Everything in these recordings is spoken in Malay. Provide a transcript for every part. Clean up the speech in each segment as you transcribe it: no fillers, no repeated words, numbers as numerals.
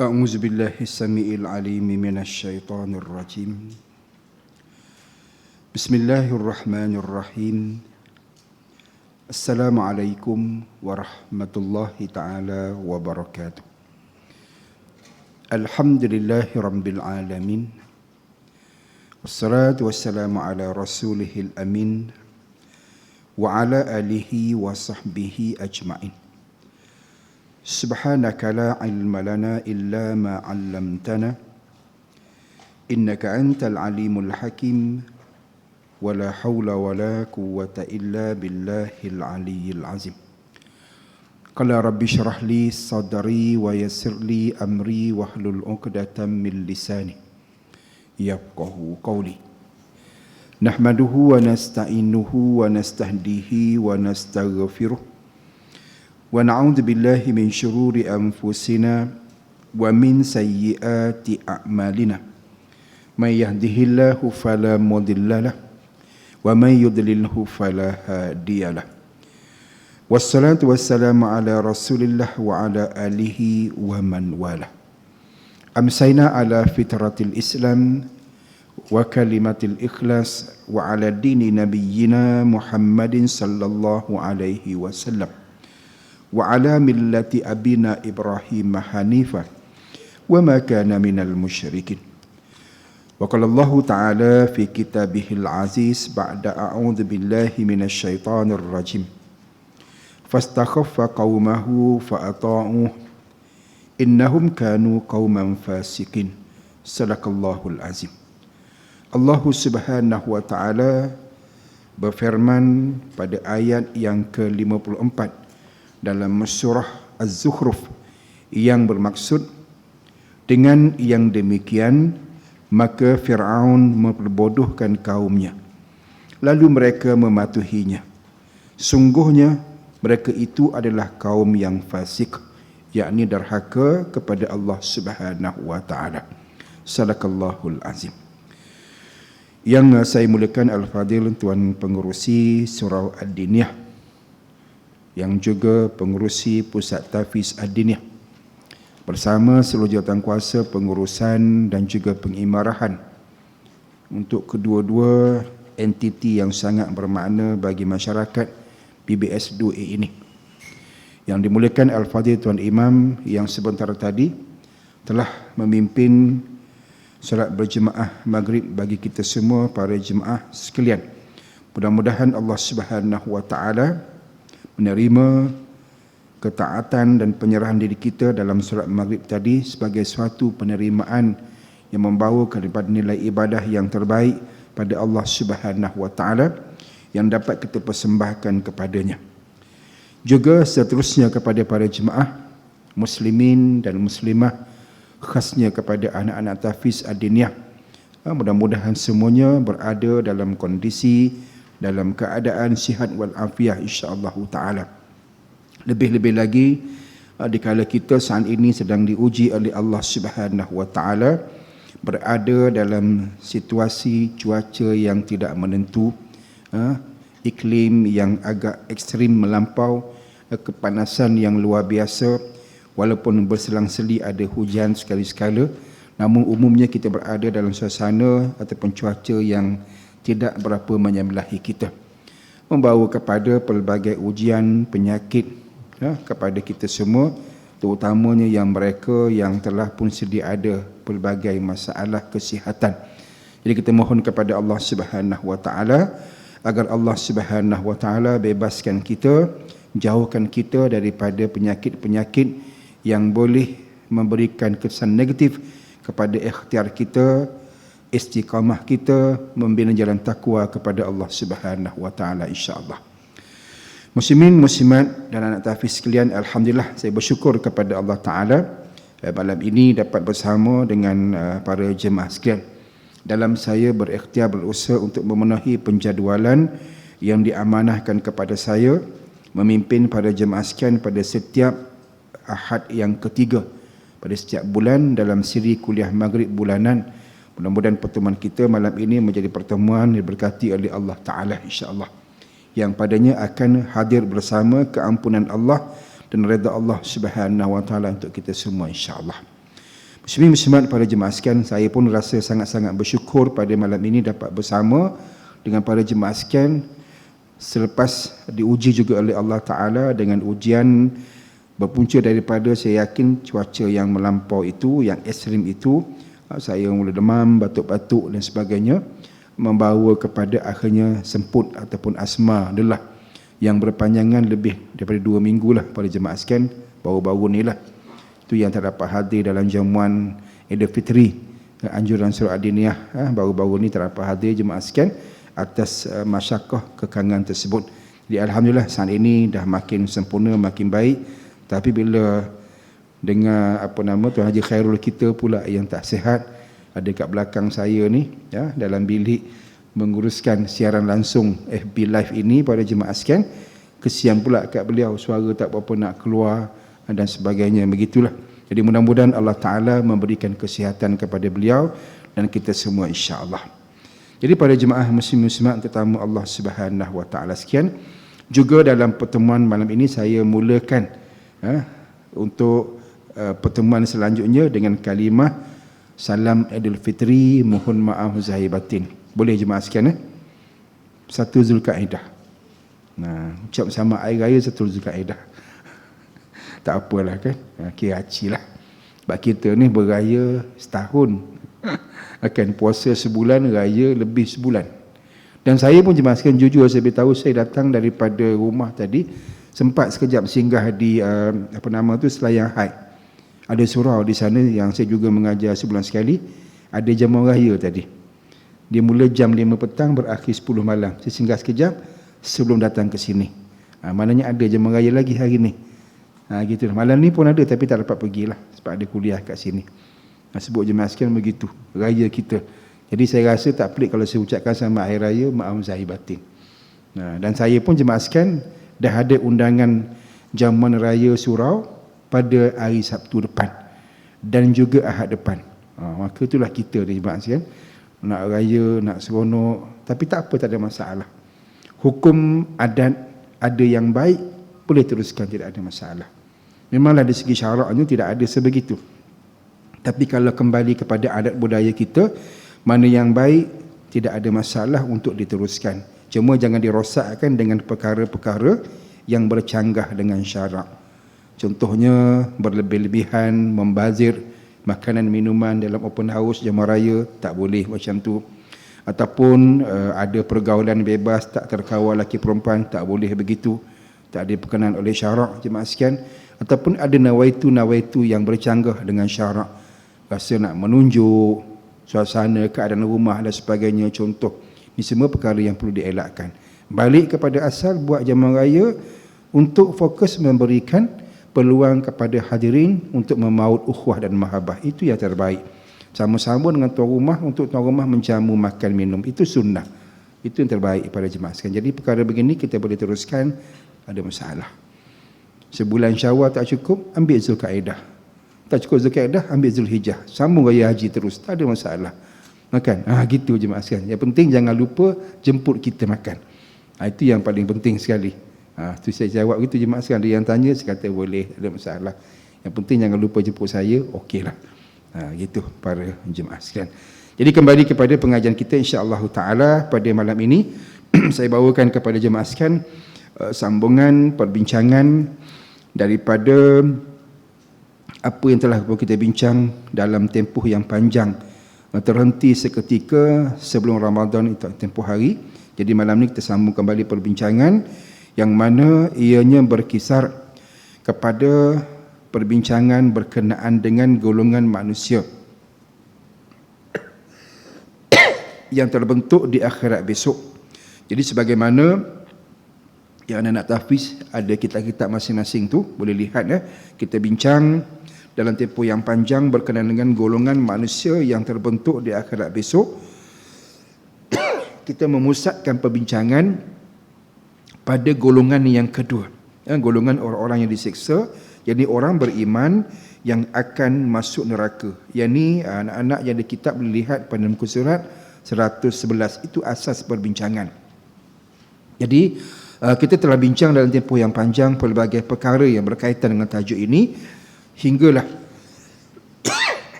أعوذ بالله السميع العليم من الشيطان الرجيم. بسم الله الرحمن الرحيم. السلام عليكم ورحمة الله تعالى وبركاته. الحمد لله رب العالمين. والصلاة والسلام على رسوله الأمين وعلى آله وصحبه أجمعين. سبحانك لا علم لنا إلا ما علمتنا إنك أنت العليم الحكيم ولا حول ولا قوة إلا بالله العلي العظيم. قال رب اشرح لي صدري ويسر لي أمري واحلل عقدة من لساني يفقهوا قولي. نحمده ونستعينه ونستهديه ونستغفره ونعوذ بالله من شرور أنفسنا ومن سيئات أعمالنا. من يهده الله فلا مضل له ومن يضلله فلا هادي له. والصلاة والسلام على رسول الله وعلى آله ومن والاه. أمسينا على فطرة الإسلام وكلمة الإخلاص وعلى دين نبينا محمد صلى الله عليه وسلم وعلى ملة أبينا إبراهيم حنيفا وما كان من المشركين. وقال الله تعالى في كتابه العزيز بعد أعوذ بالله من الشيطان الرجيم فاستخف قومه فأطاعوه إنهم كانوا قوما فاسقين. صدق الله العظيم. Allah Subhanahu wa taala berfirman pada ayat yang ke-54 dalam surah Az-Zukhruf yang bermaksud dengan yang demikian maka Fir'aun memperbodohkan kaumnya lalu mereka mematuhinya. Sungguhnya mereka itu adalah kaum yang fasik, yakni derhaka kepada Allah Subhanahu wa taala. Sadaqallahul azim. Yang saya muliakan Al-Fadil Tuan Pengerusi Surau Ad-Diniyah yang juga pengerusi Pusat Tahfiz Ad-Diniyah bersama seluruh jawatankuasa pengurusan dan juga pengimarahan untuk kedua-dua entiti yang sangat bermakna bagi masyarakat PBS 2A ini. Yang dimuliakan Al-Fadhil Tuan Imam yang sebentar tadi telah memimpin solat berjemaah maghrib bagi kita semua para jemaah sekalian. Mudah-mudahan Allah Subhanahu wa taala menerima ketaatan dan penyerahan diri kita dalam solat maghrib tadi sebagai suatu penerimaan yang membawa kepada nilai ibadah yang terbaik pada Allah Subhanahu wa taala yang dapat kita persembahkan kepadanya. Juga seterusnya kepada para jemaah muslimin dan muslimah, khasnya kepada anak-anak tahfiz Ad-Diniyah. Mudah-mudahan semuanya berada dalam kondisi dalam keadaan sihat wal afiah insya-Allah taala. Lebih-lebih lagi dikala kita saat ini sedang diuji oleh Allah Subhanahu wa taala berada dalam situasi cuaca yang tidak menentu, iklim yang agak ekstrim melampau, kepanasan yang luar biasa, walaupun berselang-seli ada hujan sekali-sekala, namun umumnya kita berada dalam suasana ataupun cuaca yang tidak berapa menyembelahi kita, membawa kepada pelbagai ujian penyakit kepada kita semua, terutamanya yang mereka yang telah pun sedia ada pelbagai masalah kesihatan. Jadi kita mohon kepada Allah Subhanahu wa taala agar Allah Subhanahu wa taala bebaskan kita, jauhkan kita daripada penyakit-penyakit yang boleh memberikan kesan negatif kepada ikhtiar kita, istiqamah kita membina jalan takwa kepada Allah Subhanahu wa taala insya-Allah. Muslimin muslimat dan anak tahfiz sekalian, alhamdulillah saya bersyukur kepada Allah taala malam ini dapat bersama dengan para jemaah sekalian dalam saya berikhtiar berusaha untuk memenuhi penjadualan yang diamanahkan kepada saya memimpin para jemaah sekalian pada setiap Ahad yang ketiga pada setiap bulan dalam siri kuliah maghrib bulanan. Mudah-mudahan pertemuan kita malam ini menjadi pertemuan yang diberkati oleh Allah Ta'ala insya-Allah, yang padanya akan hadir bersama keampunan Allah dan redha Allah Subhanahu wa taala untuk kita semua insya-Allah. Muslimin Muslimat para jemaah sekalian, saya pun rasa sangat-sangat bersyukur pada malam ini dapat bersama dengan para jemaah sekalian selepas diuji juga oleh Allah Ta'ala dengan ujian berpunca daripada saya yakin cuaca yang melampau itu, yang ekstrim itu, saya mula demam, batuk-batuk dan sebagainya, membawa kepada akhirnya semput ataupun asma adalah yang berpanjangan lebih daripada 2 minggu lah para jemaah sekalian, baru-baru ni lah. Itu yang tak dapat hadir dalam jamuan Aidilfitri anjuran surah Ad-Diniyah, baru-baru ni tak dapat hadir jemaah sekalian atas masyarakat kekangan tersebut. Jadi alhamdulillah saat ini dah makin sempurna, makin baik. Tapi bila dengar Tuan Haji Khairul kita pula yang tak sihat ada kat belakang saya ni ya, dalam bilik menguruskan siaran langsung FB Live ini pada jemaah sekalian, kesian pula kat beliau, suara tak apa-apa nak keluar dan sebagainya, begitulah. Jadi mudah-mudahan Allah Ta'ala memberikan kesihatan kepada beliau dan kita semua insya-Allah. Jadi pada jemaah muslim-muslimat tetamu Allah Subhanahu Wa Ta'ala sekian, juga dalam pertemuan malam ini saya mulakan untuk pertemuan selanjutnya dengan kalimah salam Aidilfitri, mohon maaf zahir batin. Boleh jemaah sekian 1 Zulkaidah. Nah, ucap sama air raya 1 Zulkaidah. Tak apalah kan, kira haji lah. Sebab kita ni beraya setahun, akan puasa sebulan, raya lebih sebulan. Dan saya pun jemaah sekalian, jujur saya beritahu, saya datang daripada rumah tadi, sempat sekejap singgah di Selayang High. Ada surau di sana yang saya juga mengajar sebulan sekali, ada jamuan raya tadi. Dia mula jam 5 petang, berakhir 10 malam. Saya singgah sekejap sebelum datang ke sini. Maknanya ada jamuan raya lagi hari ni. Gitu. Malam ni pun ada tapi tak dapat pergilah sebab ada kuliah kat sini. Sebut jemaah sekalian begitu, raya kita. Jadi saya rasa tak pelik kalau saya ucapkan sama akhir raya maaf zahir batin. Dan saya pun jemaah sekalian dah ada undangan jamuan raya surau pada hari Sabtu depan dan juga Ahad depan. Maka itulah kita di jemaah sekalian, nak raya, nak seronok, tapi tak apa, tak ada masalah. Hukum adat ada yang baik, boleh teruskan, tidak ada masalah. Memanglah dari segi syaraknya tidak ada sebegitu. Tapi kalau kembali kepada adat budaya kita, mana yang baik, tidak ada masalah untuk diteruskan. Cuma jangan dirosakkan dengan perkara-perkara yang bercanggah dengan syarak. Contohnya berlebih-lebihan, membazir makanan minuman dalam open house jemaah raya, tak boleh macam tu. Ataupun ada pergaulan bebas, tak terkawal lelaki perempuan, tak boleh begitu. Tak ada berkenan oleh syarak jemaah sekalian. Ataupun ada nawaitu yang bercanggah dengan syarak, rasa nak menunjuk suasana, keadaan rumah dan sebagainya, contoh. Ini semua perkara yang perlu dielakkan. Balik kepada asal, buat jamuan raya untuk fokus memberikan peluang kepada hadirin untuk memaut ukhuwah dan mahabbah. Itu yang terbaik. Sama-sama dengan tuan rumah, untuk tuan rumah menjamu makan minum, itu sunnah. Itu yang terbaik pada jemaah sekalian. Jadi perkara begini kita boleh teruskan, ada masalah. Sebulan Syawal tak cukup, ambil Zulkaidah. Tak cukup Zulkaidah, ambil Zulhijjah. Sambung raya haji terus, tak ada masalah. Makan. Gitu jemaah sekalian. Yang penting jangan lupa jemput kita makan. Itu yang paling penting sekali. Tu saya jawab gitu jemaah sekalian. Ada yang tanya, saya kata boleh, tak ada masalah. Yang penting jangan lupa jemput saya, okeylah. Gitu para jemaah sekalian. Jadi kembali kepada pengajian kita insya-Allah taala pada malam ini saya bawakan kepada jemaah sekalian sambungan perbincangan daripada apa yang telah kita bincang dalam tempoh yang panjang, terhenti seketika sebelum Ramadan itu tempoh hari. Jadi malam ni kita sambung kembali perbincangan yang mana ianya berkisar kepada perbincangan berkenaan dengan golongan manusia yang terbentuk di akhirat besok. Jadi sebagaimana yang anda nak tahfiz, ada kitab-kitab masing-masing tu, boleh lihat kita bincang dalam tempoh yang panjang berkenaan dengan golongan manusia yang terbentuk di akhirat besok. Kita memusatkan perbincangan pada golongan yang kedua, golongan orang-orang yang disiksa, yakni orang beriman yang akan masuk neraka. Yang ni anak-anak yang ada kitab boleh lihat pada muka surat 111, itu asas perbincangan. Jadi kita telah bincang dalam tempoh yang panjang pelbagai perkara yang berkaitan dengan tajuk ini, hinggalah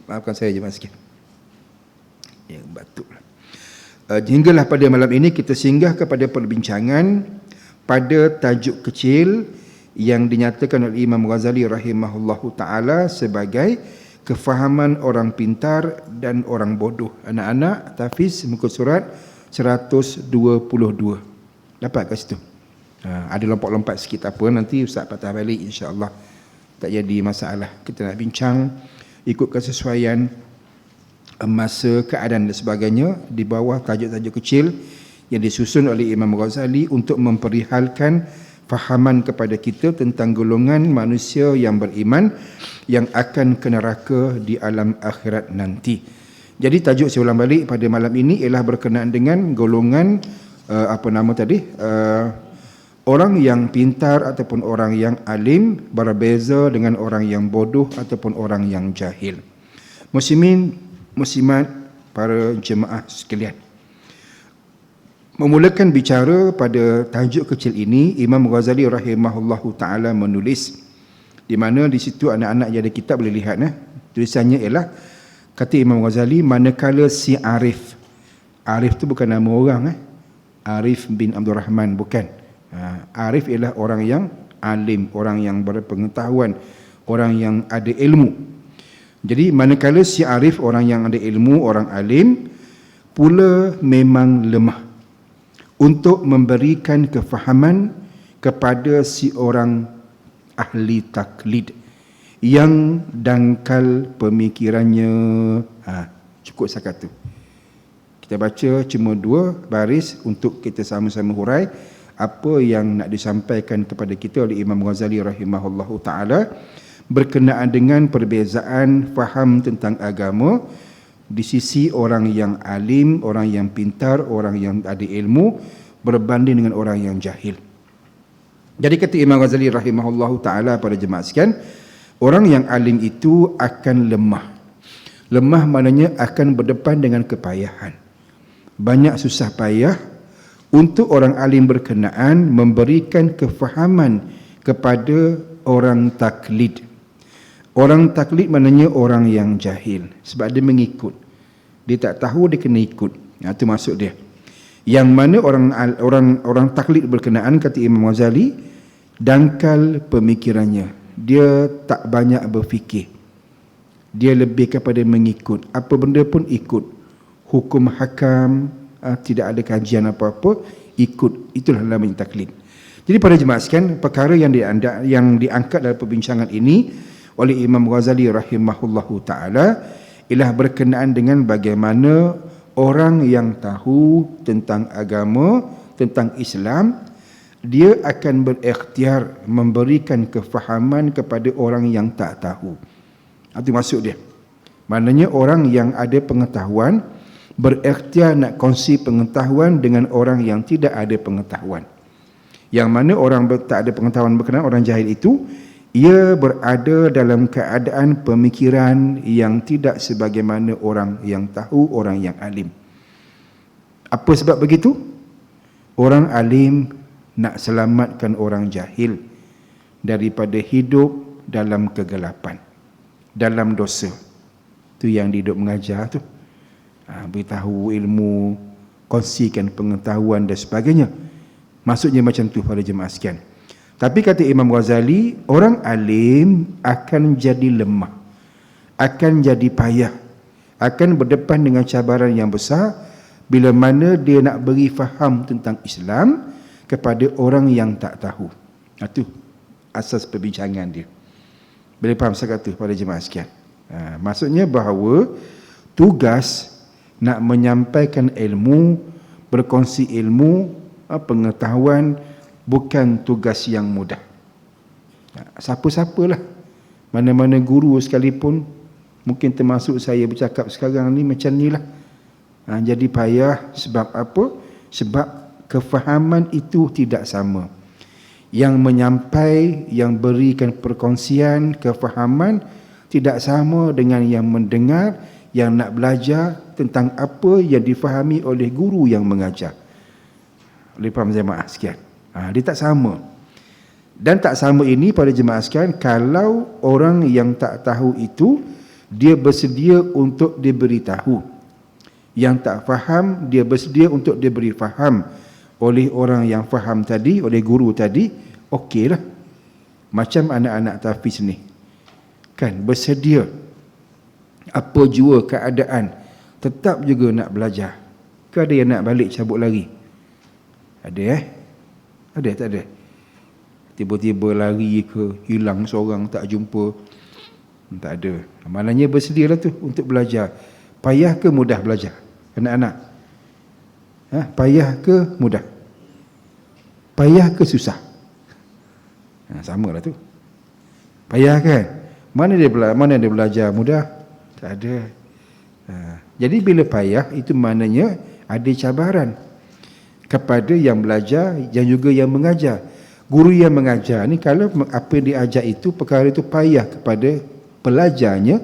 Maafkan saya jemaah sikit. Ya, batuk. Hinggalah pada malam ini kita singgah kepada perbincangan pada tajuk kecil yang dinyatakan oleh Imam Ghazali rahimahullahu taala sebagai kefahaman orang pintar dan orang bodoh. Anak-anak, tahfiz muka surat 122. Dapat kat situ. Ada lompat-lompat sikit apa, nanti Ustaz patah balik insya-Allah. Tak jadi masalah. Kita nak bincang ikut kesesuaian masa, keadaan dan sebagainya di bawah tajuk-tajuk kecil yang disusun oleh Imam Ghazali untuk memperihalkan fahaman kepada kita tentang golongan manusia yang beriman yang akan ke neraka di alam akhirat nanti. Jadi tajuk saya ulang balik pada malam ini ialah berkenaan dengan golongan orang yang pintar ataupun orang yang alim berbeza dengan orang yang bodoh ataupun orang yang jahil. Muslimat, para jemaah sekalian. Memulakan bicara pada tajuk kecil ini, Imam Ghazali rahimahullahu taala menulis, di mana di situ anak-anak yang ada kitab boleh lihat, tulisannya ialah, kata Imam Ghazali, manakala si Arif tu bukan nama orang, Arif bin Abdul Rahman, bukan. Arif ialah orang yang alim, orang yang berpengetahuan, orang yang ada ilmu. Jadi manakala si Arif, orang yang ada ilmu, orang alim, pula memang lemah untuk memberikan kefahaman kepada si orang ahli taklid yang dangkal pemikirannya. Cukup setakat tu. Kita baca cuma 2 baris untuk kita sama-sama hurai apa yang nak disampaikan kepada kita oleh Imam Ghazali rahimahullahu taala berkenaan dengan perbezaan faham tentang agama di sisi orang yang alim, orang yang pintar, orang yang ada ilmu berbanding dengan orang yang jahil. Jadi kata Imam Ghazali rahimahullahu taala pada jemaah sekalian, orang yang alim itu akan lemah. Lemah maknanya akan berdepan dengan kepayahan. Banyak susah payah untuk orang alim berkenaan memberikan kefahaman kepada orang taklid. Orang taklid maknanya orang yang jahil, sebab dia mengikut. Dia tak tahu, dia kena ikut. Itu maksud dia. Yang mana orang taklid berkenaan, kata Imam Ghazali, dangkal pemikirannya. Dia tak banyak berfikir. Dia lebih kepada mengikut. Apa benda pun ikut. Hukum hakam, tidak ada kajian apa-apa, ikut. Itulah namanya taklid. Jadi pada jemaah sekalian, perkara yang diangkat dalam perbincangan ini oleh Imam Ghazali rahimahullahu taala ialah berkenaan dengan bagaimana orang yang tahu tentang agama, tentang Islam, dia akan berikhtiar memberikan kefahaman kepada orang yang tak tahu. Itu maksud dia. Maknanya orang yang ada pengetahuan berikhtiar nak kongsi pengetahuan dengan orang yang tidak ada pengetahuan. Yang mana orang tak ada pengetahuan berkenaan orang jahil itu, ia berada dalam keadaan pemikiran yang tidak sebagaimana orang yang tahu, orang yang alim. Apa sebab begitu? Orang alim nak selamatkan orang jahil daripada hidup dalam kegelapan, dalam dosa. Itu yang hidup mengajar tu. Beritahu ilmu, kongsikan pengetahuan dan sebagainya. Maksudnya macam tu pada jemaah sekalian. Tapi kata Imam Ghazali, orang alim akan jadi lemah, akan jadi payah, akan berdepan dengan cabaran yang besar bila mana dia nak beri faham tentang Islam kepada orang yang tak tahu. Itu asas perbincangan dia. Boleh faham saya kata pada jemaah sekalian? Maksudnya bahawa tugas nak menyampaikan ilmu, berkongsi ilmu, pengetahuan bukan tugas yang mudah. Siapa-siapalah, mana-mana guru sekalipun, mungkin termasuk saya bercakap sekarang ni macam ni lah. Jadi payah sebab apa? Sebab kefahaman itu tidak sama. Yang menyampai, yang berikan perkongsian, kefahaman tidak sama dengan yang mendengar, yang nak belajar tentang apa yang difahami oleh guru yang mengajar. Boleh faham jemaah sekalian? Dia tak sama. Dan tak sama ini pada jemaah sekalian, kalau orang yang tak tahu itu dia bersedia untuk diberitahu. Yang tak faham, dia bersedia untuk diberi faham oleh orang yang faham tadi, oleh guru tadi. Okeylah. Macam anak-anak tahfiz ni, kan, bersedia apa jua keadaan, tetap juga nak belajar. Ke ada yang nak balik cabut lari? Ada Ada tak ada? Tiba-tiba lari ke, hilang seorang, tak jumpa? Tak ada. Maknanya bersedialah tu untuk belajar. Payah ke mudah belajar anak-anak? Payah ke mudah? Payah ke susah? Samalah tu. Payah kan? Mana dia belajar mudah? Tak ada. Jadi bila payah, itu maknanya ada cabaran kepada yang belajar dan juga yang mengajar. Guru yang mengajar ni, kalau apa yang diajar itu, perkara itu payah kepada pelajarnya,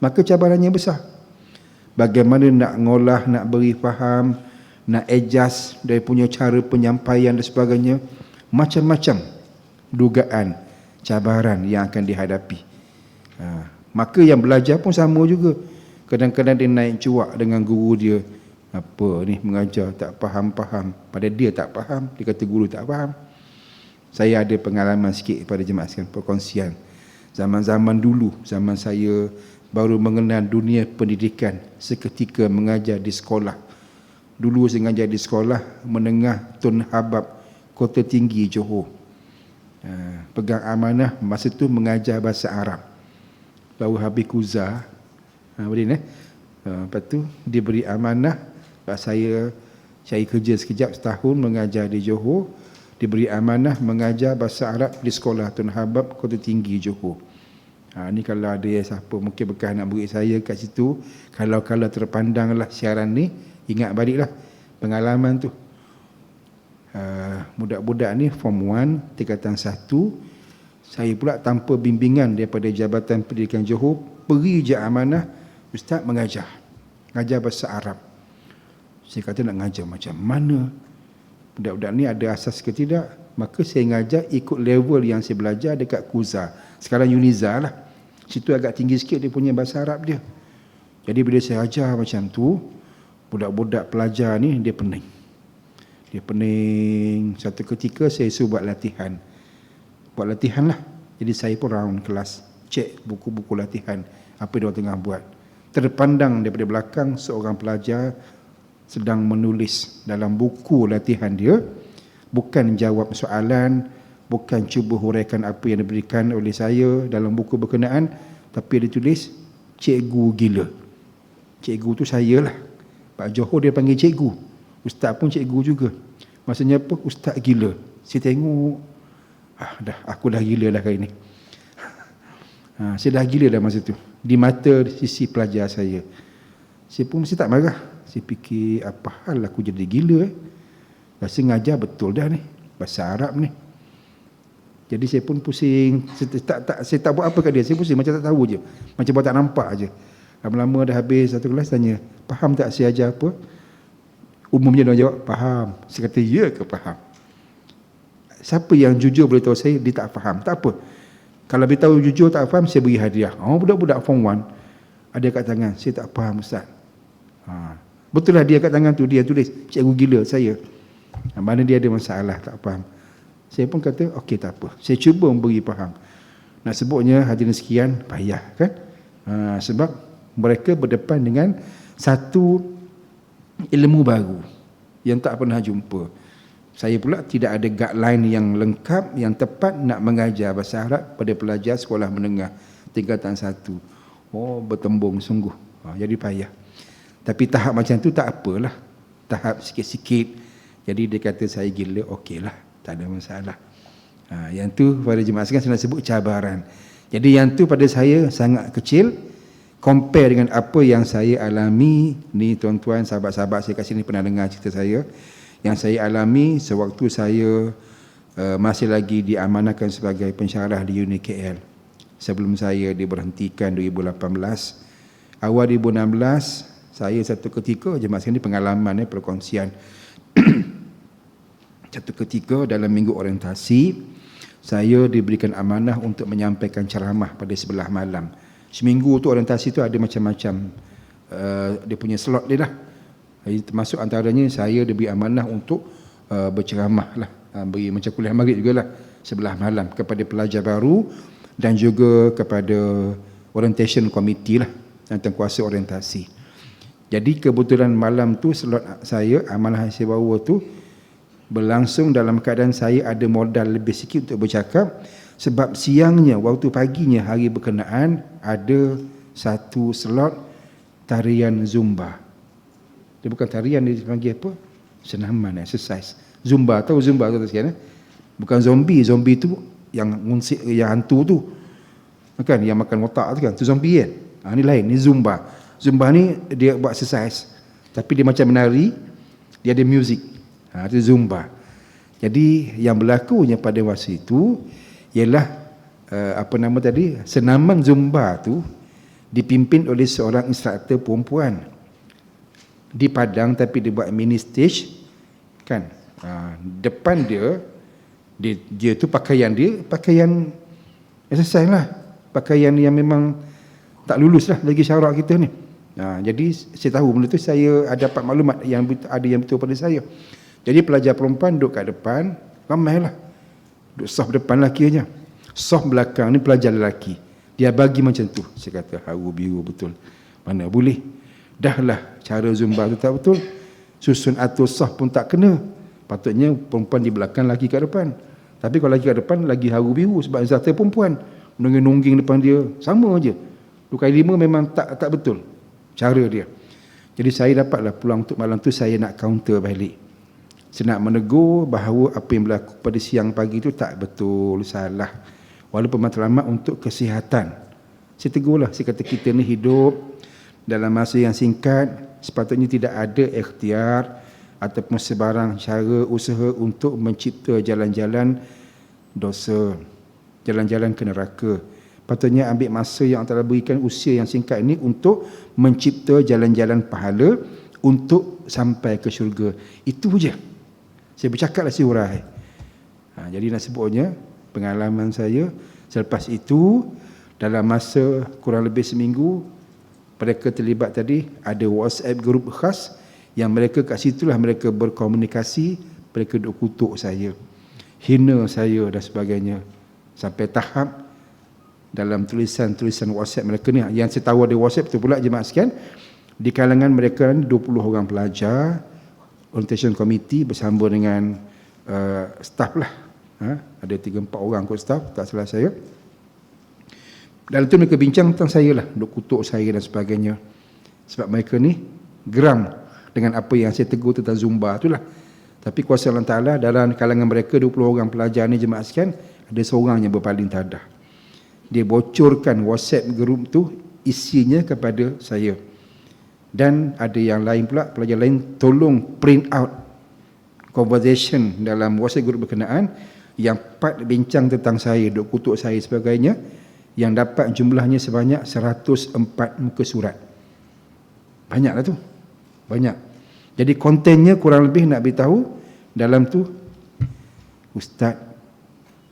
maka cabarannya besar. Bagaimana nak ngolah, nak beri faham, nak adjust dari punya cara penyampaian dan sebagainya. Macam-macam dugaan, cabaran yang akan dihadapi. Maka yang belajar pun sama juga. Kadang-kadang dia naik cuak dengan guru dia. Apa ni mengajar tak faham-faham. Pada dia tak faham, dia kata guru tak faham. Saya ada pengalaman sikit pada jemaah sekalian, perkongsian. Zaman-zaman dulu, zaman saya baru mengenal dunia pendidikan, seketika mengajar di sekolah. Dulu saya mengajar di sekolah menengah Tun Habab, Kota Tinggi, Johor. Pegang amanah masa tu mengajar bahasa Arab. Baru habis kuza. Lepas tu diberi amanah. Saya cari kerja sekejap, setahun mengajar di Johor. Diberi amanah mengajar bahasa Arab di sekolah Tun Habab, Kota Tinggi, Johor. Ni kalau ada siapa, mungkin bekas anak murid saya kat situ, kalau terpandanglah siaran ni, ingat baliklah pengalaman tu. Budak-budak ni Form 1, tingkatan 1. Saya pula tanpa bimbingan daripada Jabatan Pendidikan Johor, beri je amanah, ustaz mengajar bahasa Arab. Saya kata nak ngajar macam mana? Budak-budak ni ada asas ke tidak? Maka saya ngajar ikut level yang saya belajar dekat Kuza. Sekarang Uniza lah. Situ agak tinggi sikit dia punya bahasa Arab dia. Jadi bila saya ajar macam tu, budak-budak pelajar ni dia pening. Satu ketika saya suruh buat latihan. Buat latihan lah. Jadi saya pun round kelas, cek buku-buku latihan, apa dia orang tengah buat. Terpandang daripada belakang seorang pelajar sedang menulis dalam buku latihan dia, bukan jawab soalan, bukan cuba huraikan apa yang diberikan oleh saya dalam buku berkenaan, tapi dia tulis cikgu gila. Cikgu tu saya lah. Pak Johor dia panggil cikgu, ustaz pun cikgu juga. Maksudnya apa? Ustaz gila. Saya tengok, aku dah gila dah kali ni. Saya dah gila dah masa tu, di mata sisi pelajar saya. Saya pun mesti tak marah. Saya fikir, apa hal aku jadi gila? Rasa ngajar betul dah ni, bahasa Arab ni. Jadi saya pun pusing. Saya tak buat apa kat dia. Saya pusing macam tak tahu je, macam buat tak nampak je. Lama-lama dah habis satu kelas, tanya, faham tak saya ajar apa? Umumnya dia jawab, faham. Saya kata, ya ke faham? Siapa yang jujur boleh tahu saya dia tak faham? Tak apa. Kalau beritahu jujur tak faham, saya beri hadiah. Budak-budak Form 1 ada kat tangan, saya tak faham ustaz. Betul lah dia kat tangan tu, dia tulis cikgu gila saya. Mana dia ada masalah, tak faham. Saya pun kata, okey tak apa. Saya cuba memberi faham. Nak sebutnya hadirin sekian, payah kan? Sebab mereka berdepan dengan satu ilmu baru yang tak pernah jumpa. Saya pula tidak ada guideline yang lengkap, yang tepat nak mengajar bahasa Arab pada pelajar sekolah menengah tingkatan 1. Bertembung sungguh. Jadi payah. Tapi tahap macam tu tak apalah. Tahap sikit-sikit. Jadi dia kata saya gila, okeylah, tak ada masalah. Yang tu pada jemaah sekalian saya nak sebut cabaran. Jadi yang tu pada saya sangat kecil, compare dengan apa yang saya alami. Ni tuan-tuan, sahabat-sahabat saya kat sini pernah dengar cerita saya. Yang saya alami sewaktu saya masih lagi diamanahkan sebagai pensyarah di UNI KL. Sebelum saya diberhentikan 2018. Awal 2016, saya satu ketika, jemaah sekalian, ni pengalaman, perkongsian. Satu ketika dalam minggu orientasi, saya diberikan amanah untuk menyampaikan ceramah pada sebelah malam. Seminggu tu orientasi tu ada macam-macam dia punya slot dia lah. Termasuk antaranya saya diberi amanah untuk berceramah lah, beri macam kuliah maghrib jugalah sebelah malam kepada pelajar baru dan juga kepada orientation committee lah, tentang kuasa orientasi. Jadi kebetulan malam tu slot saya, amanah saya bawa tu berlangsung dalam keadaan saya ada modal lebih sikit untuk bercakap, sebab siangnya, waktu paginya hari berkenaan ada satu slot tarian Zumba. Dia bukan tarian, dia panggil apa? Senaman, exercise. Zumba, tahu Zumba tu sekian Bukan zombie, zombie tu yang ngungsik, yang hantu tu. Kan yang makan otak tu kan, tu zombie kan. Ni lain, ni Zumba. Zumba ni dia buat exercise, tapi dia macam menari, dia ada music. Itu Zumba. Jadi yang berlakunya pada masa itu ialah senaman Zumba tu dipimpin oleh seorang instruktor perempuan di Padang, tapi dia buat mini stage kan. Depan dia tu pakaian exercise lah, pakaian yang memang tak lulus lah lagi syarak kita ni. Jadi saya tahu benda tu, saya ada dapat maklumat yang betul pada saya. Jadi pelajar perempuan duduk kat depan, ramai lah, duduk soft depan lakinya, soft belakang ni pelajar lelaki. Dia bagi macam tu. Saya kata haru biru betul, mana boleh. Dah lah cara Zumba tu tak betul, susun atur soft pun tak kena. Patutnya perempuan di belakang, lelaki kat depan. Tapi kalau lelaki kat depan lagi haru biru, sebab instruktur perempuan nungging-nungging depan dia, sama je. 2 kali 5 memang tak betul cara dia. Jadi saya dapatlah peluang untuk malam tu saya nak counter balik. Saya nak menegur bahawa apa yang berlaku pada siang pagi itu tak betul, salah. Walaupun matlamat untuk kesihatan. Saya tegurlah, saya kata kita ni hidup dalam masa yang singkat, sepatutnya tidak ada ikhtiar ataupun sebarang cara usaha untuk mencipta jalan-jalan dosa, jalan-jalan ke neraka. Patutnya ambil masa yang telah berikan usia yang singkat ini untuk mencipta jalan-jalan pahala untuk sampai ke syurga. Itu je. Saya bercakaplah si hurai. Jadi nak sebutnya pengalaman saya selepas itu, dalam masa kurang lebih seminggu, mereka terlibat tadi, ada WhatsApp group khas yang mereka kat situlah mereka berkomunikasi, mereka duk kutuk saya, hina saya dan sebagainya. Sampai tahap dalam tulisan-tulisan WhatsApp mereka ni, yang saya tahu ada WhatsApp tu pula jemaah sekalian, di kalangan mereka 20 orang pelajar orientation committee bersama dengan staff lah. Ada 3-4 orang kot staff, tak salah saya. Dalam tu mereka bincang tentang saya lah, duk kutuk saya dan sebagainya. Sebab mereka ni geram dengan apa yang saya tegur tentang Zumba tu lah. Tapi kuasa Allah Ta'ala, dalam kalangan mereka 20 orang pelajar ni jemaah sekalian, ada seorang yang berpaling tadah. Dia bocorkan WhatsApp group tu isinya kepada saya. Dan ada yang lain pula, pelajar lain tolong print out conversation dalam WhatsApp group berkenaan yang part bincang tentang saya, duk kutuk saya sebagainya, yang dapat jumlahnya sebanyak 104 muka surat. Banyaklah tu. Banyak. Jadi kontennya kurang lebih nak beritahu dalam tu, ustaz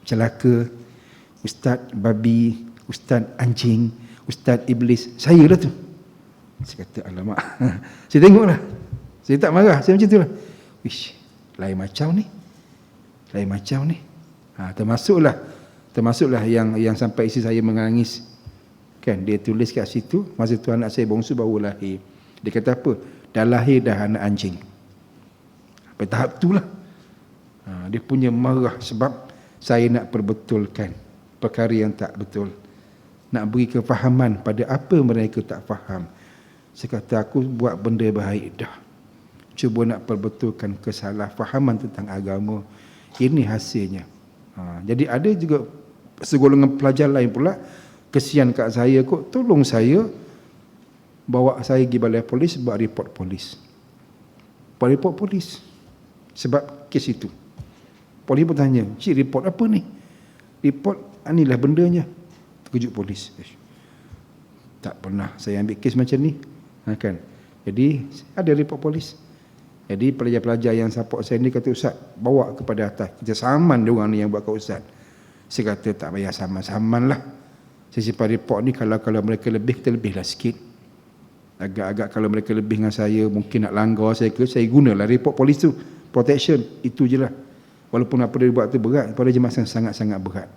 celaka, ustaz babi, ustaz anjing, ustaz iblis. Saya lah tu. Saya kata alamak. Saya tengoklah. Saya tak marah, saya macam tu lah. Wish, lain macam ni. Lain macam ni. Termasuklah yang sampai isteri saya menangis. Kan dia tulis kat situ, masa tu anak saya bongsu baru lahir. Dia kata apa? Dah lahir dah anak anjing. Sampai tahap itulah. Dia punya marah sebab saya nak perbetulkan perkara yang tak betul. Nak beri kefahaman pada apa mereka tak faham. Saya kata aku buat benda baik dah. Cuba nak perbetulkan kesalahfahaman tentang agama. Ini hasilnya. Jadi ada juga segolongan pelajar lain pula kesian kat saya kot, tolong saya, bawa saya pergi balai polis, buat report polis. Buat report polis sebab kes itu. Polis pun tanya, cik report apa ni? Report, inilah bendanya. Terkejut polis. Tak pernah saya ambil kes macam ni. Kan? Jadi ada report polis. Jadi pelajar-pelajar yang support saya ni kata, ustaz, bawa kepada atas, kita saman dia orang ni yang buat kat ustaz. Saya kata tak payah saman-saman lah. Saya simpan report ni, kalau mereka lebih, kita lebihlah sikit. Agak-agak kalau mereka lebih dengan saya, mungkin nak langgar saya saya gunalah report polis tu, protection, itu je lah. Walaupun apa dia buat tu berat, pada jemaah sangat-sangat berat.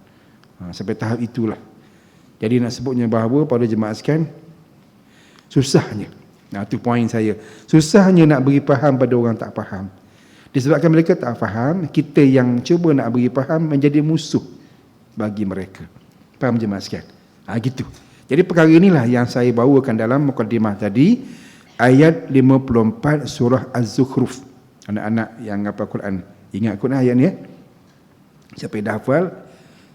Sampai tahap itulah. Jadi nak sebutnya bahawa pada jemaah sekalian, susahnya, itu poin saya, susahnya nak beri faham pada orang tak faham. Disebabkan mereka tak faham, kita yang cuba nak beri faham menjadi musuh bagi mereka. Faham jemaah sekalian? Gitu. Jadi perkara inilah yang saya bawakan dalam mukadimah tadi, ayat 54 surah Az-Zukhruf. Anak-anak yang hafal Quran, ingat Quran ayat ni ya. Siapa yang dah hafal,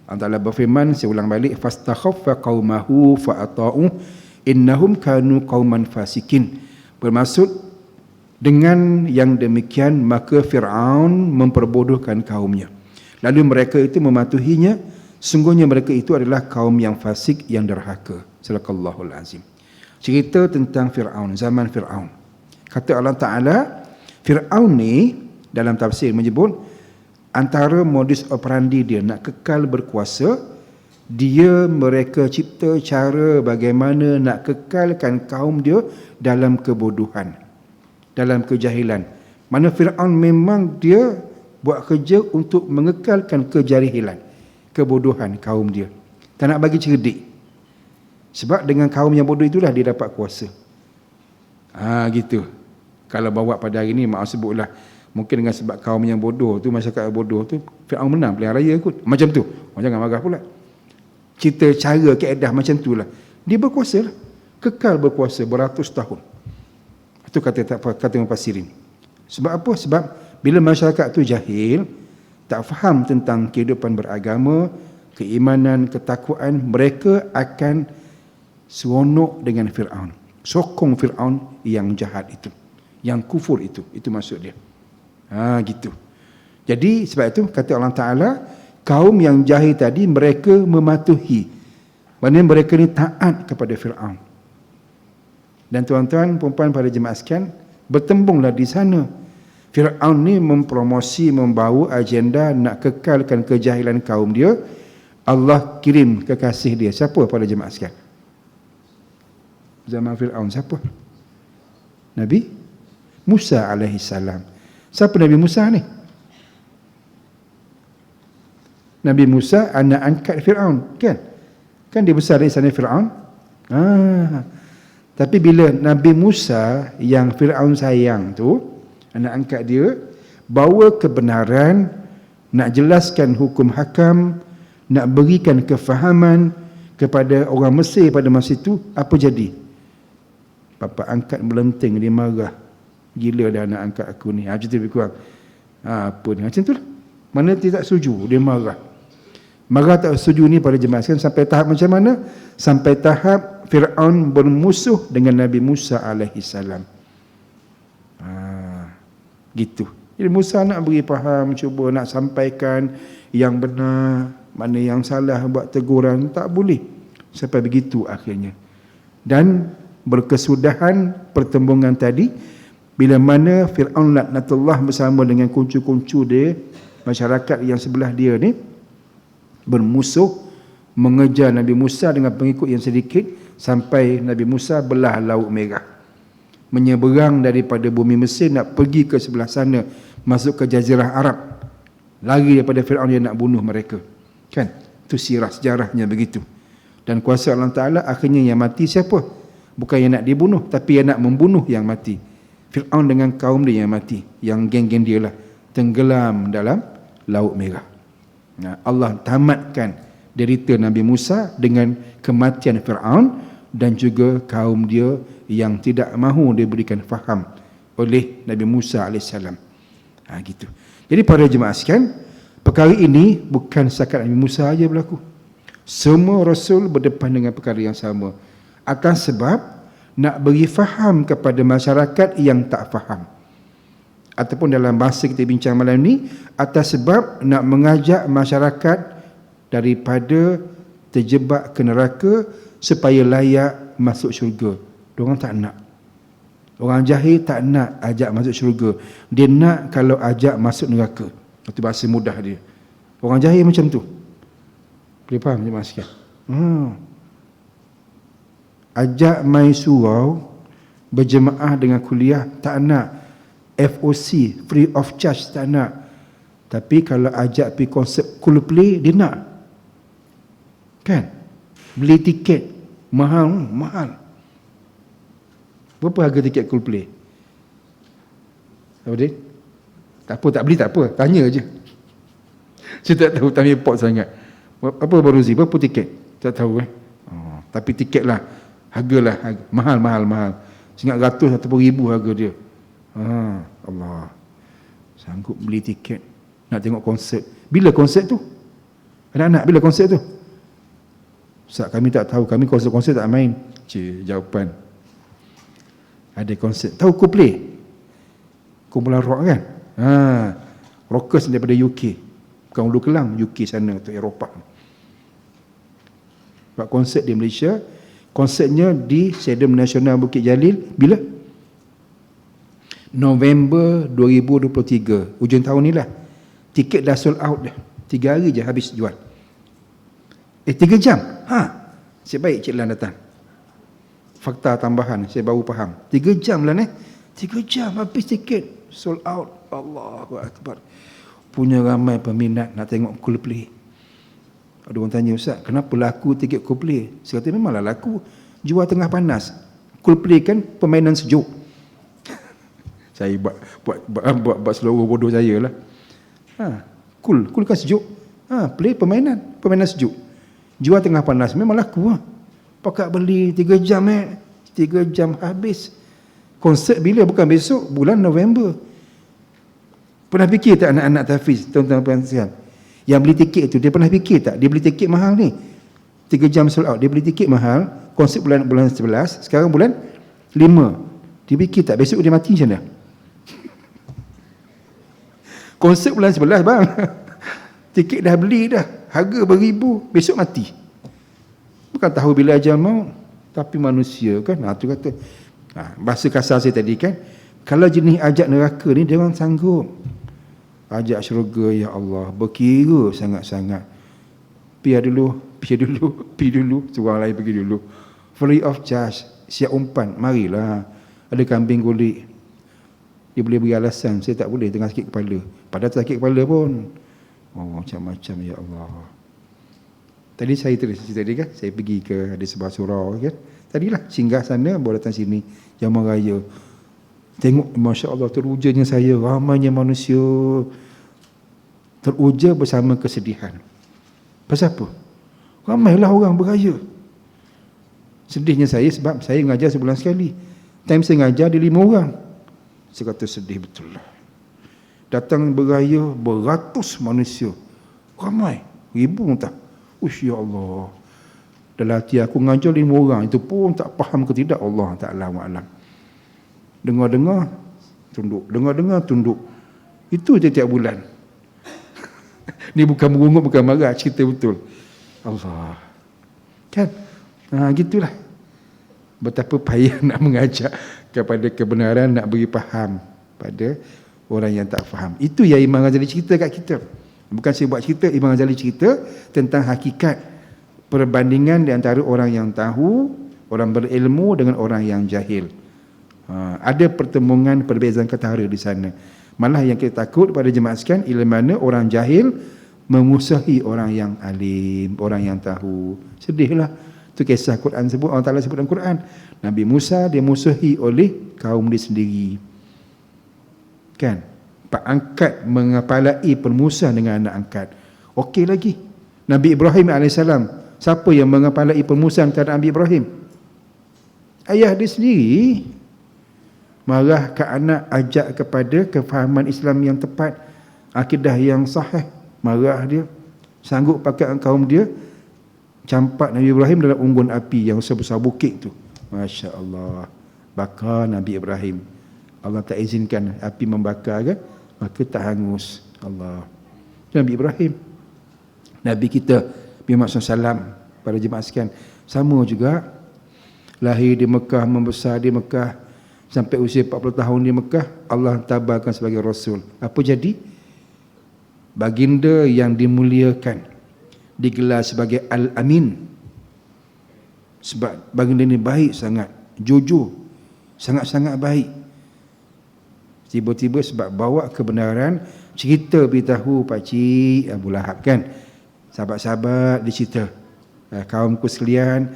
Allah Ta'ala berfirman, saya ulang balik, fastakhaffa qaumahu fa'ata'u innahum kanu qauman fasikin. Bermaksud dengan yang demikian maka Fir'aun memperbodohkan kaumnya, lalu mereka itu mematuhinya, sungguhnya mereka itu adalah kaum yang fasik, yang derhaka. Sadaqallahul azim. Cerita tentang Fir'aun, zaman Fir'aun. Kata Allah Ta'ala, Fir'aun ni dalam tafsir menyebut antara modus operandi dia nak kekal berkuasa, mereka cipta cara bagaimana nak kekalkan kaum dia dalam kebodohan, dalam kejahilan. Mana Fir'aun memang dia buat kerja untuk mengekalkan kejahilan, kebodohan kaum dia. Tak nak bagi cerdik. Sebab dengan kaum yang bodoh itulah dia dapat kuasa. Gitu. Kalau bawa pada hari ni, maaf sebutlah, mungkin dengan sebab kaum yang bodoh tu, masyarakat bodoh tu, Fir'aun menang pilihan raya kot. Macam tu. Jangan marah pula. Cerita cara keedah macam tu lah. Dia berkuasa lah. Kekal berkuasa beratus tahun. Itu kata mufassirin. Sebab apa? Sebab bila masyarakat tu jahil, tak faham tentang kehidupan beragama, keimanan, ketakwaan, mereka akan seronok dengan Fir'aun. Sokong Fir'aun yang jahat itu, yang kufur itu. Itu maksud dia. Gitu. Jadi sebab itu kata Allah Ta'ala, kaum yang jahil tadi mereka mematuhi. Maksudnya mereka ni taat kepada Fir'aun. Dan tuan-tuan, perempuan pada jemaah sekalian, bertembunglah di sana. Fir'aun ni mempromosi, membawa agenda nak kekalkan kejahilan kaum dia. Allah kirim kekasih dia. Siapa pada jemaah sekalian? Zaman Fir'aun siapa? Nabi Musa alaihissalam. Siapa Nabi Musa ni? Nabi Musa anak angkat Fir'aun, kan? Kan dia besar dari sana Fir'aun. Tapi bila Nabi Musa yang Fir'aun sayang tu, anak angkat dia, bawa kebenaran, nak jelaskan hukum hakam, nak berikan kefahaman kepada orang Mesir pada masa itu, apa jadi? Bapa angkat melenting, dia marah. Gila dah anak angkat aku ni. Macam tu lebih kurang. Apa ni? Macam tu lah. Mana dia tak setuju, dia marah. Marah tak setuju ni pada jemaah sekalian sampai tahap macam mana? Sampai tahap Fir'aun bermusuh dengan Nabi Musa alaihissalam. Gitu. Jadi Musa nak beri faham, cuba nak sampaikan yang benar, mana yang salah, buat teguran, tak boleh. Sampai begitu akhirnya. Dan berkesudahan pertembungan tadi, bila mana Fir'aun laknatullah bersama dengan kuncu-kuncu dia, masyarakat yang sebelah dia ni, bermusuh, mengejar Nabi Musa dengan pengikut yang sedikit, sampai Nabi Musa belah Laut Merah, menyeberang daripada bumi Mesir nak pergi ke sebelah sana, masuk ke Jazirah Arab, lari daripada Fir'aun yang nak bunuh mereka. Kan? Itu sirah sejarahnya begitu. Dan kuasa Allah Ta'ala, akhirnya yang mati siapa? Bukan yang nak dibunuh, tapi yang nak membunuh yang mati. Fir'aun dengan kaum dia yang mati, yang geng-geng dia lah, tenggelam dalam Laut Merah. Allah tamatkan derita Nabi Musa dengan kematian Fir'aun dan juga kaum dia yang tidak mahu diberikan faham oleh Nabi Musa AS. Gitu. Jadi para jemaah sekalian, perkara ini bukan setakat Nabi Musa saja berlaku. Semua Rasul berdepan dengan perkara yang sama. Akan sebab nak beri faham kepada masyarakat yang tak faham. Ataupun dalam bahasa kita bincang malam ni, atas sebab nak mengajak masyarakat daripada terjebak ke neraka supaya layak masuk syurga. Diorang tak nak. Orang jahil tak nak ajak masuk syurga. Dia nak kalau ajak masuk neraka. Itu bahasa mudah dia. Orang jahil macam tu. Boleh faham jemaah sekalian? Ajak mai surau berjemaah dengan kuliah, tak nak. FOC, free of charge, tak nak. Tapi kalau ajak pergi konsert Coldplay, dia nak. Kan? Beli tiket mahal, mahal. Berapa harga tiket Coldplay? Apa dia? Tak apa, tak beli tak apa, tanya je. Saya tak tahu, tak report sangat. Apa Baru Zi, berapa tiket? Tak tahu tapi tiket lah, harga, mahal. Sehingga ratus ataupun ribu harga dia. Allah, sanggup beli tiket nak tengok konsert. Bila konsert tu? Anak-anak, bila konsert tu? Ustaz, kami tak tahu, kami konsert tak main. Jawapan. Ada konsert. Tahu Coldplay? Kumpulan rock kan? Rockers daripada UK. Bukan Hulu Kelang, UK sana, tu Eropah. Buat konsert di Malaysia. Konsertnya di Stadium Nasional Bukit Jalil. Bila? November 2023. Hujung tahun ni lah. Tiket dah sold out dah. 3 hari je habis jual. 3 jam? Saya baik Cik Lan datang. Fakta tambahan, saya baru faham. 3 jam lah 3 jam habis tiket. Sold out. Allahu Akbar. Punya ramai peminat nak tengok Coldplay. Ada orang tanya, Ustaz, kenapa laku tiket Coldplay? Saya kata memanglah laku. Jual tengah panas. Coldplay kan permainan sejuk. Saya buat seluruh bodoh saya lah. Cool kan sejuk. Play permainan sejuk. Jual tengah panas, memang laku. Pakat beli 3 jam 3 jam habis. Konsert bila? Bukan besok, bulan November. Pernah fikir tak anak-anak tahfiz, tuan-tuan pensiun, yang beli tiket tu, dia pernah fikir tak dia beli tiket mahal ni? 3 jam sold out, dia beli tiket mahal. Konsert bulan 11, sekarang bulan 5. Dia fikir tak besok dia mati macam mana? Konsert bulan 11 bang. Tiket dah beli dah, harga beribu, besok mati. Bukan tahu bila ajal maut, tapi manusia kan. Tu kata, bahasa kasar saya tadi kan, kalau jenis ajak neraka ni dia orang sanggup. Ajak syurga, ya Allah, berkira sangat-sangat. Pergi dulu, suruh lain pergi dulu. Free of charge, siap umpan, marilah. Ada kambing kulit. Dia boleh beri alasan, saya tak boleh tengah sakit kepala. Padahal sakit kepala pun. Macam-macam, ya Allah. Tadi saya tulis tadi kan, saya pergi ke ada sebuah surau kan. Tadilah singgah sana, baru datang sini Jamuan Raya. Tengok, Masya Allah, terujanya saya, ramainya manusia. Teruja bersama kesedihan. Pasal apa? Ramailah orang beraya. Sedihnya saya sebab saya mengajar sebulan sekali. Time saya mengajar ada 5 orang. Saya kata sedih betul lah. Datang beraya beratus manusia. Ramai. Ribu tak. Ya Allah. Dalam hati aku mengajar 5 orang. Itu pun tak faham ke tidak. Allah Ta'ala wa'alam. Dengar-dengar tunduk. Dengar-dengar tunduk. Itu tiap bulan. Ni bukan merungut, bukan marah. Cerita betul. Allah. Kan? Gitulah. Betapa payah nak mengajak kepada kebenaran, nak beri faham pada orang yang tak faham. Itu yang Imam Ghazali cerita kat kita. Bukan saya buat cerita, Imam Ghazali cerita tentang hakikat perbandingan di antara orang yang tahu, orang berilmu dengan orang yang jahil. Ada pertemuan perbezaan ketara di sana. Malah yang kita takut pada jemaah sekalian, ialah mana orang jahil memusuhi orang yang alim, orang yang tahu. Sedihlah. Itu kisah Quran sebut, Allah Ta'ala sebut dalam Quran. Nabi Musa dia musuhi oleh kaum dia sendiri. Kan? Pak angkat mengepalai permusuhan dengan anak angkat. Okey lagi. Nabi Ibrahim AS, siapa yang mengepalai permusuhan terhadap Nabi Ibrahim? Ayah dia sendiri. Marah ke anak, ajak kepada kefahaman Islam yang tepat, akidah yang sahih. Marah dia. Sanggup pakai kaum dia campak Nabi Ibrahim dalam unggun api yang sebesar bukit tu. Masya Allah. Bakar Nabi Ibrahim. Allah tak izinkan api membakar kan, maka tak hangus. Allah. Nabi Ibrahim, Nabi kita Muhammad SAW, para jemaah sekalian, sama juga. Lahir di Mekah, membesar di Mekah, sampai usia 40 tahun di Mekah, Allah tabarkan sebagai Rasul. Apa jadi? Baginda yang dimuliakan, digelar sebagai Al-Amin. Sebab baginda ni baik sangat, jujur, sangat-sangat baik. Tiba-tiba sebab bawa kebenaran, cerita beritahu pakcik Abu Lahab kan. Sahabat-sahabat dia cerita, kaumku sekalian,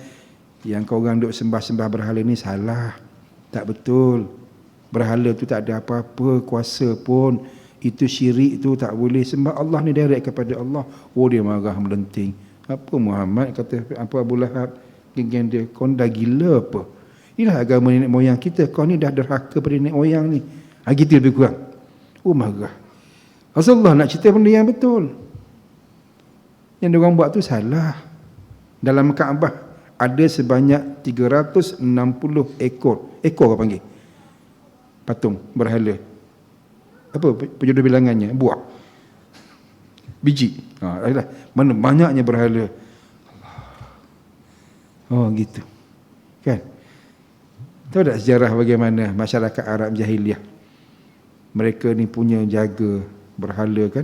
yang kau orang duk sembah-sembah berhala ni salah. Tak betul. Berhala tu tak ada apa-apa kuasa pun. Itu syirik tu tak boleh. Sembah Allah ni direct kepada Allah. Oh, dia marah melenting. Apa Muhammad kata apa Abu Lahab? Geng dia, kau dah gila apa? Inilah agama nenek moyang kita. Kau ni dah derhaka pada nenek moyang ni. Gitu lebih kurang. Oh, marah. Rasulullah nak cerita benda yang betul. Yang diorang buat tu salah. Dalam Kaabah ada sebanyak 360 ekor. Ekor apa panggil? Patung berhala. Apa penjodoh bilangannya? Buah. Biji. Mana banyaknya berhala. Oh, gitu. Kan? Tahu tak sejarah bagaimana masyarakat Arab jahiliah? Mereka ni punya jaga berhala kan.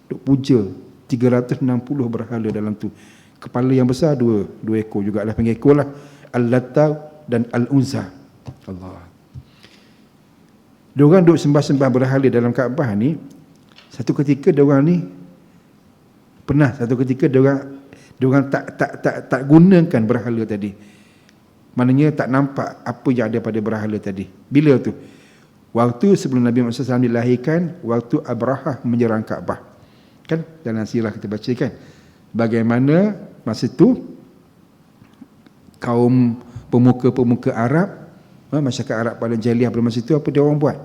Duk puja 360 berhala dalam tu. Kepala yang besar dua ekor jugalah, panggil ekor lah. Al-Latta dan Al-Uzza. Allah. Diorang duk sembah-sembah berhala dalam Kaabah ni. Satu ketika diorang ni diorang tak gunakan berhala tadi. Maknanya tak nampak apa yang ada pada berhala tadi. Bila tu? Waktu sebelum Nabi Muhammad SAW dilahirkan, waktu Abrahah menyerang Kaabah. Kan dalam sirah kita baca kan, bagaimana masa tu kaum pemuka-pemuka Arab, masyarakat Arab pada jahiliah pada masa itu, apa dia orang buat?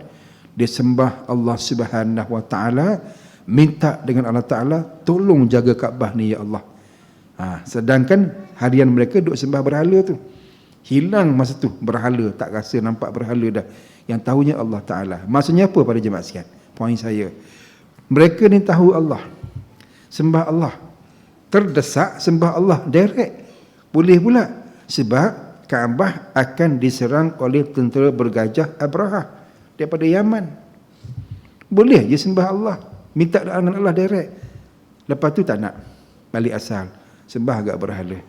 Dia sembah Allah Subhanahu Wa Taala, minta dengan Allah Taala tolong jaga Kaabah ni ya Allah. Sedangkan harian mereka duk sembah berhala tu. Hilang masa tu berhala, tak rasa nampak berhala dah. Yang tahunya Allah Taala. Maksudnya apa pada jemaah sekalian? Poin saya, mereka ni tahu Allah, sembah Allah, terdesak sembah Allah direct. Boleh pula sebab Kaabah akan diserang oleh tentera bergajah Abrahah daripada Yaman. Boleh je sembah Allah, minta doa dengan Allah direct. Lepas tu tak nak balik asal, sembah agak berhala.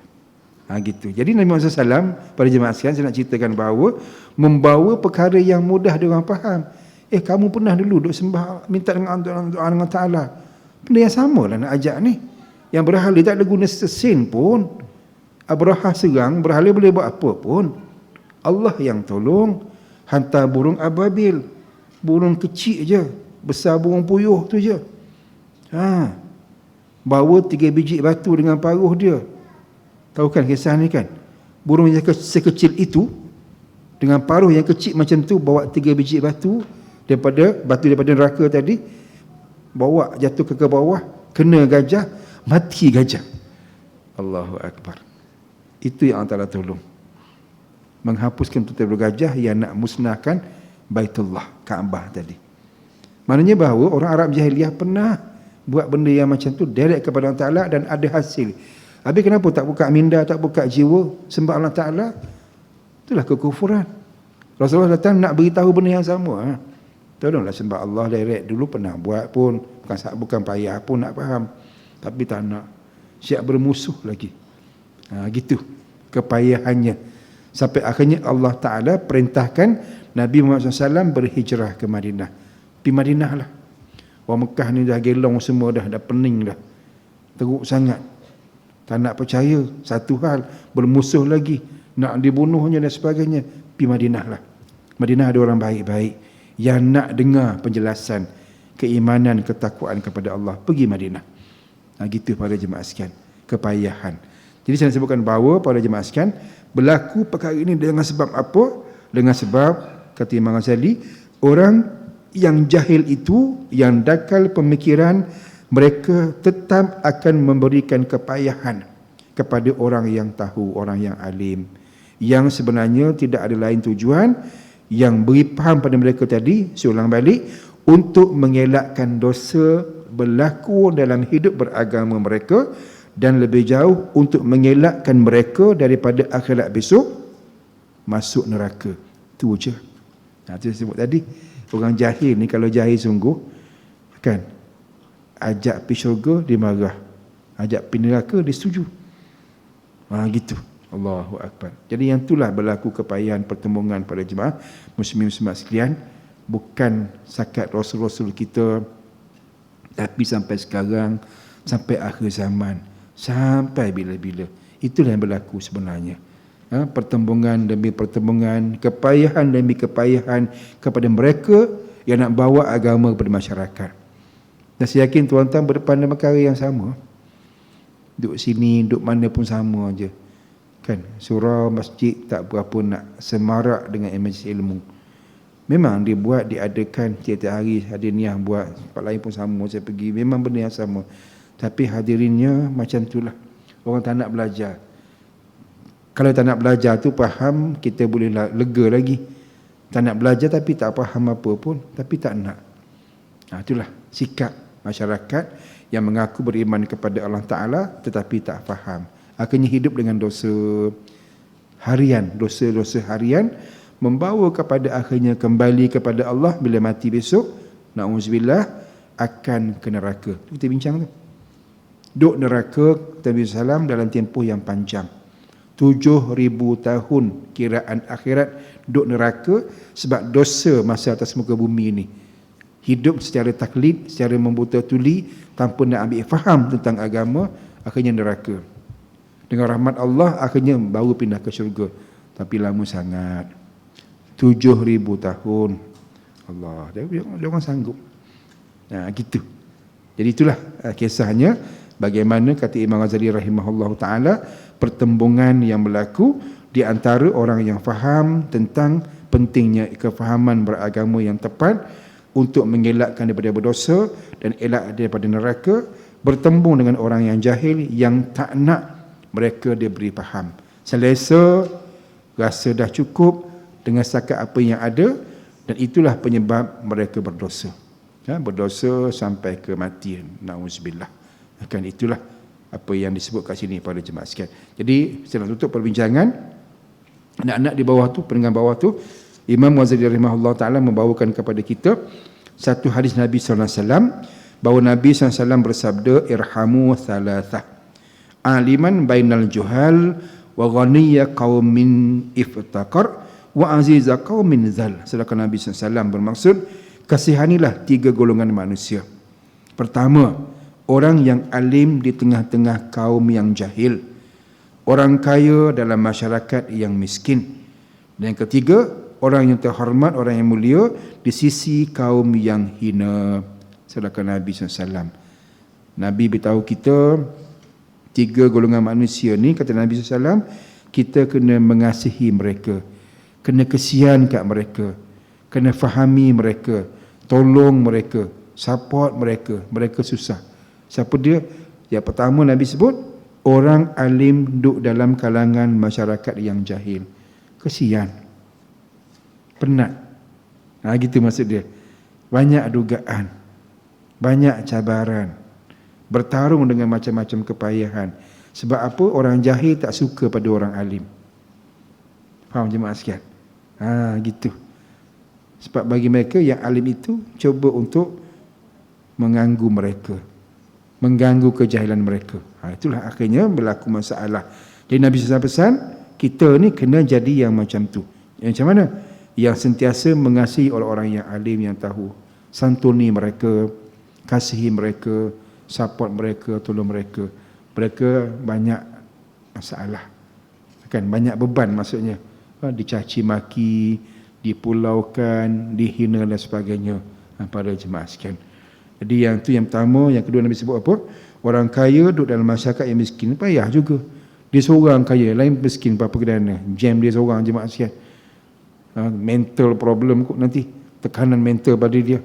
Gitu. Jadi Nabi Muhammad SAW pada jemaah sekalian, saya nak ceritakan bahawa membawa perkara yang mudah diorang faham. Kamu pernah dulu duk sembah, minta dengan doa dengan Ta'ala. Benda yang sama lah nak ajak ni. Yang berhala tak ada guna sen pun. Abrahah serang, berhala boleh buat apa pun. Allah yang tolong. Hantar burung ababil, burung kecil je, besar burung puyuh tu je. Bawa 3 biji batu dengan paruh dia. Tahu kan kisah ni kan? Burung yang sekecil itu dengan paruh yang kecil macam tu, bawa 3 biji batu daripada neraka tadi, bawa jatuh ke bawah, kena gajah, mati gajah. Allahu Akbar. Itu yang Allah tolong. Menghapuskan tentera bergajah yang nak musnahkan Baitullah, Kaabah tadi. Maknanya bahawa orang Arab jahiliah pernah buat benda yang macam tu direct kepada Allah Ta'ala dan ada hasil. Habis kenapa tak buka minda, tak buka jiwa, sembah Allah Ta'ala? Itulah kekufuran. Rasulullah datang nak beritahu benda yang sama. Tolonglah sembah Allah direct. Dulu pernah buat pun, bukan payah pun nak faham. Tapi tak nak. Siap bermusuh lagi. Gitu kepayahannya. Sampai akhirnya Allah Ta'ala perintahkan Nabi Muhammad SAW berhijrah ke Madinah. Pergi Madinah lah. Orang Mekah ni dah gelong semua dah pening dah. Teruk sangat. Tak nak percaya. Satu hal, bermusuh lagi, nak dibunuhnya dan sebagainya. Pergi Madinah lah. Madinah ada orang baik-baik yang nak dengar penjelasan keimanan, ketakwaan kepada Allah. Pergi Madinah. Gitu pada jemaah sekalian. Kepayahan. Jadi saya sebutkan bahawa pada jemaah sekalian, berlaku perkara ini dengan sebab apa? Dengan sebab, kata Imam Ghazali, orang yang jahil itu, yang dakal pemikiran, mereka tetap akan memberikan kepayahan kepada orang yang tahu, orang yang alim, yang sebenarnya tidak ada lain tujuan, yang beri faham pada mereka tadi, saya ulang balik, untuk mengelakkan dosa berlaku dalam hidup beragama mereka, dan lebih jauh untuk mengelakkan mereka daripada akhirat besok masuk neraka. Itu je. Itu saya sebut tadi, orang jahil ni kalau jahil sungguh kan, ajak pergi syurga dia marah, ajak pergi neraka dia setuju. Gitu. Allahu Akbar. Jadi yang itulah berlaku kepayahan pertembungan pada jemaah muslimin-muslimat sekalian. Bukan sakat rasul-rasul kita, tapi sampai sekarang, sampai akhir zaman, sampai bila-bila. Itulah yang berlaku sebenarnya. Pertembungan demi pertembungan, kepayahan demi kepayahan kepada mereka yang nak bawa agama kepada masyarakat. Dan saya yakin tuan-tuan berdepan dengan perkara yang sama. Duduk sini, duduk mana pun sama aja. Kan, surau masjid tak berapa nak semarak dengan majlis ilmu. Memang dia buat, diadakan tiap-tiap hari, hadirniah buat, tempat lain pun sama, saya pergi, memang benda yang sama. Tapi hadirinnya macam itulah. Orang tak nak belajar. Kalau tak nak belajar tu faham, kita boleh lega lagi. Tak nak belajar tapi tak faham apa pun, tapi tak nak. Itulah sikap masyarakat yang mengaku beriman kepada Allah Ta'ala tetapi tak faham. Akhirnya hidup dengan dosa harian, dosa-dosa harian, membawa kepada akhirnya kembali kepada Allah bila mati besok, na'udzubillah, akan ke neraka. Itu kita bincang tu. Duduk neraka Nabi SAW dalam tempoh yang panjang. 7,000 tahun kiraan akhirat duduk neraka sebab dosa masa atas muka bumi ini. Hidup secara taklid, secara membuta tuli, tanpa nak ambil faham tentang agama, akhirnya neraka. Dengan rahmat Allah, akhirnya baru pindah ke syurga. Tapi lama sangat. 7,000 tahun. Allah, dia orang sanggup. Gitu. Jadi itulah kisahnya. Bagaimana kata Imam Ghazali rahimahullah ta'ala, pertembungan yang berlaku di antara orang yang faham tentang pentingnya kefahaman beragama yang tepat untuk mengelakkan daripada berdosa dan elak daripada neraka, bertembung dengan orang yang jahil yang tak nak mereka diberi faham. Selesa, rasa dah cukup dengan setakat apa yang ada, dan itulah penyebab mereka berdosa. Berdosa sampai kematian. Na'udzubillah. Kan itulah apa yang disebut kat sini pada jemaah sekalian. Jadi saya nak tutup perbincangan. Anak-anak di bawah tu, pendengar bawah tu, Imam Ghazali rahimahullah ta'ala membawakan kepada kita satu hadis Nabi SAW, bahawa Nabi SAW bersabda, irhamu thalathah, aliman bainal juhal, wa ghaniya qawmin iftaqar, wa aziza qawmin zal. Sedangkan Nabi SAW bermaksud, kasihanilah 3 golongan manusia. Pertama, orang yang alim di tengah-tengah kaum yang jahil, orang kaya dalam masyarakat yang miskin. Dan yang ketiga, orang yang terhormat, orang yang mulia di sisi kaum yang hina. Sedangkan Nabi SAW, Nabi beritahu kita 3 golongan manusia ni, kata Nabi SAW, kita kena mengasihi mereka, kena kesian kat mereka, kena fahami mereka, tolong mereka, support mereka, mereka susah. Siapa dia? Yang pertama Nabi sebut, orang alim duduk dalam kalangan masyarakat yang jahil. Kesian, penat. Gitu maksud dia. Banyak dugaan, banyak cabaran, bertarung dengan macam-macam kepayahan. Sebab apa? Orang jahil tak suka pada orang alim. Faham jemaah sekalian? Gitu. Sebab bagi mereka yang alim itu cuba untuk mengganggu mereka, mengganggu kejahilan mereka. Itulah akhirnya berlaku masalah. Jadi Nabi SAW pesan, kita ni kena jadi yang macam tu. Yang macam mana? Yang sentiasa mengasihi orang-orang yang alim, yang tahu, santuni mereka, kasihi mereka, support mereka, tolong mereka. Mereka banyak masalah, kan, banyak beban maksudnya. Dicaci maki, dipulaukan, dihina dan sebagainya pada jemaah sekalian. Jadi yang tu yang pertama. Yang kedua Nabi sebut apa? Orang kaya duduk dalam masyarakat yang miskin, payah juga. Dia seorang kaya, lain miskin berapa kedana. Jam dia seorang jemaah sekalian. Mental problem kot nanti, tekanan mental pada dia.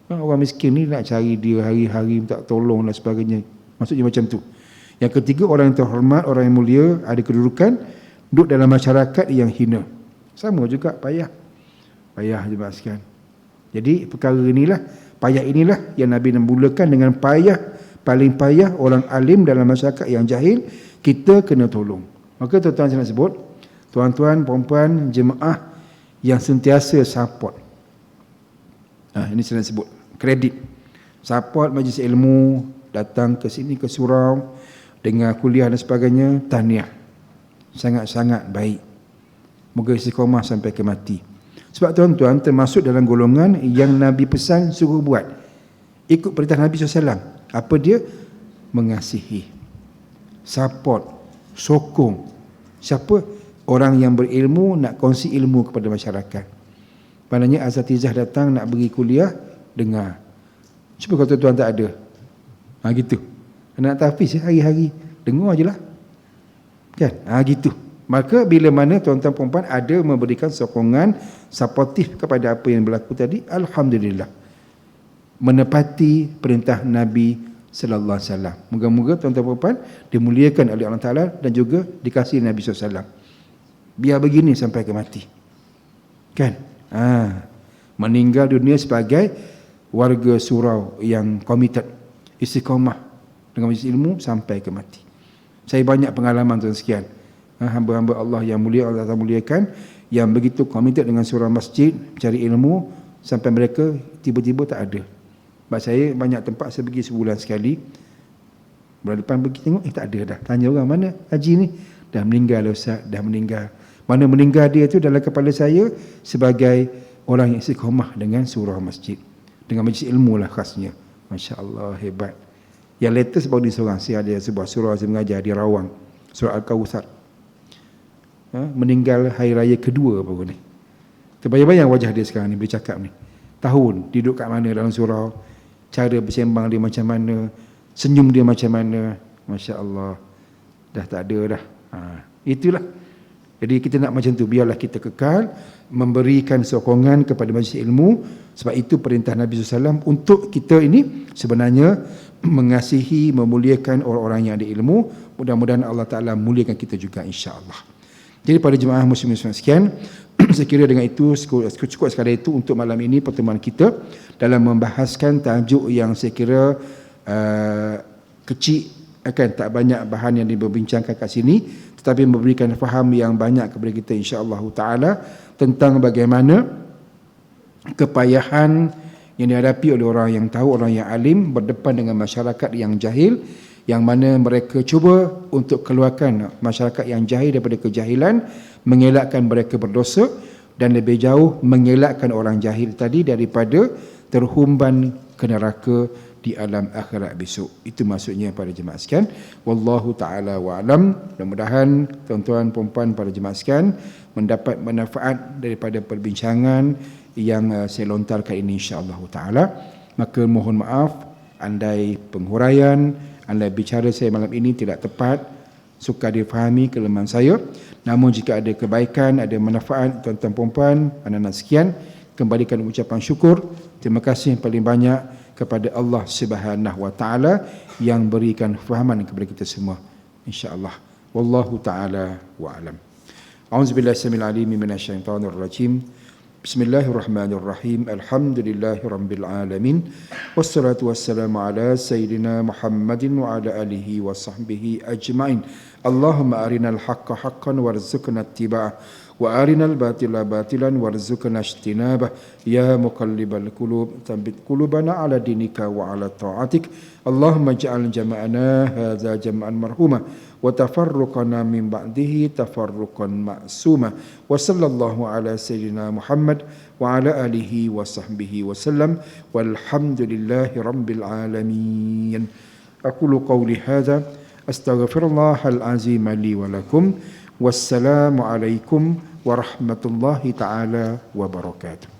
Orang miskin ni nak cari dia hari-hari, tak tolong dan sebagainya. Maksudnya macam tu. Yang ketiga, orang yang terhormat, orang yang mulia, ada kedudukan, duduk dalam masyarakat yang hina. Sama juga, payah. Payah jemaah sekalian. Jadi perkara inilah, payah inilah yang Nabi mulakan dengan payah, paling payah orang alim dalam masyarakat yang jahil, kita kena tolong. Maka tuan-tuan saya nak sebut, tuan-tuan, perempuan, jemaah yang sentiasa support. Ini saya nak sebut, kredit. Support majlis ilmu, datang ke sini, ke surau, dengar kuliah dan sebagainya, tahniah. sangat-sangat baik. Moga istiqamah sampai ke mati. Sebab tuan-tuan termasuk dalam golongan yang Nabi pesan suruh buat. Ikut perintah Nabi SAW. Apa dia? Mengasihi, support, sokong. Siapa? Orang yang berilmu nak kongsi ilmu kepada masyarakat. Maknanya asatizah datang nak beri kuliah, dengar. Cuba kalau tuan-tuan tak ada. Gitu. Nak tahfiz hari-hari, dengar je lah. Kan? Gitu. Maka bila mana tuan-tuan perempuan ada memberikan sokongan supportif kepada apa yang berlaku tadi, alhamdulillah. Menepati perintah Nabi sallallahu alaihi wasallam. Moga-moga tuan-tuan perempuan dimuliakan oleh Allah Taala dan juga dikasihi Nabi sallallahu alaihi wasallam. Biar begini sampai ke mati. Kan? Meninggal dunia sebagai warga surau yang committed, istiqamah dengan majlis ilmu sampai ke mati. Saya banyak pengalaman tuan sekian. Hamba-hamba Allah yang mulia, Allah Ta'ala muliakan, yang begitu committed dengan surau masjid, cari ilmu, sampai mereka tiba-tiba tak ada. Sebab saya banyak tempat saya pergi sebulan sekali. Bulan depan pergi tengok, tak ada dah. Tanya orang, mana haji ni? Dah meninggal Ustaz, dah meninggal. Mana meninggal dia tu dalam kepala saya sebagai orang yang istiqamah dengan surau masjid. Dengan majlis ilmu lah khasnya. Masya Allah, hebat. Yang latest baru ni seorang, saya ada sebuah surau saya mengajar di Rawang, surau Al-Kawthar. Meninggal hari raya kedua baru ni. Terbayang-bayang wajah dia sekarang ni, boleh cakap ni. Tahun, duduk kat mana dalam surau, cara bersembang dia macam mana, senyum dia macam mana. Masya Allah. Dah tak ada dah. Itulah. Jadi kita nak macam tu, biarlah kita kekal memberikan sokongan kepada majlis ilmu. Sebab itu perintah Nabi SAW untuk kita ini sebenarnya mengasihi, memuliakan orang-orang yang ada ilmu. Mudah-mudahan Allah Ta'ala muliakan kita juga, insya-Allah. Jadi pada jemaah muslimin sekian, saya kira dengan itu cukup sekadar itu untuk malam ini pertemuan kita dalam membahaskan tajuk yang saya kira kecil, akan tak banyak bahan yang diberbincangkan kat sini, tetapi memberikan faham yang banyak kepada kita, insya-Allah Ta'ala, tentang bagaimana kepayahan yang dihadapi oleh orang yang tahu, orang yang alim berdepan dengan masyarakat yang jahil, yang mana mereka cuba untuk keluarkan masyarakat yang jahil daripada kejahilan, mengelakkan mereka berdosa, dan lebih jauh mengelakkan orang jahil tadi daripada terhumban ke neraka di alam akhirat besok. Itu maksudnya para jemaah sekalian. Wallahu ta'ala wa'alam. Mudah-mudahan tuan-tuan perempuan para jemaah sekalian mendapat manfaat daripada perbincangan yang saya lontarkan ini, insya-Allah ta'ala. Maka mohon maaf andai penghuraian, andai bicara saya malam ini tidak tepat, sukar difahami kelemahan saya. Namun jika ada kebaikan, ada manfaat tuan-tuan perempuan, anak-anak sekian, kembalikan ucapan syukur. Terima kasih yang paling banyak kepada Allah Subhanahu wa taala yang berikan fahaman kepada kita semua, insya-Allah. Wallahu taala wa alam. A'udzubillahi samil alim minasyaitonir rajim. Bismillahirrahmanirrahim. Alhamdulillahirabbil alamin. Wassalatu wassalamu ala sayyidina Muhammadin wa ala alihi wa sahbihi ajmain. Allahumma arinal haqqa haqqan warzuqna ittiba'ah wa arinal batila batilan warzuqna ijtinabah. Ya muqallibal qulub tsabbit qulubana ala dinika wa ala ta'atik. Allahumma ij'al jama'ana hadza jam'an marhuma wa tafarruqana min ba'dihi tafarruqan ma'suma. Wa sallallahu ala sayyidina Muhammad wa ala alihi wa sahbihi wa sallam walhamdulillahi rabbil alamin. Aqulu qawli hadza astaghfirullahal azim li wa lakum. Wassalamu alaikum warahmatullahi taala wabarakatuh.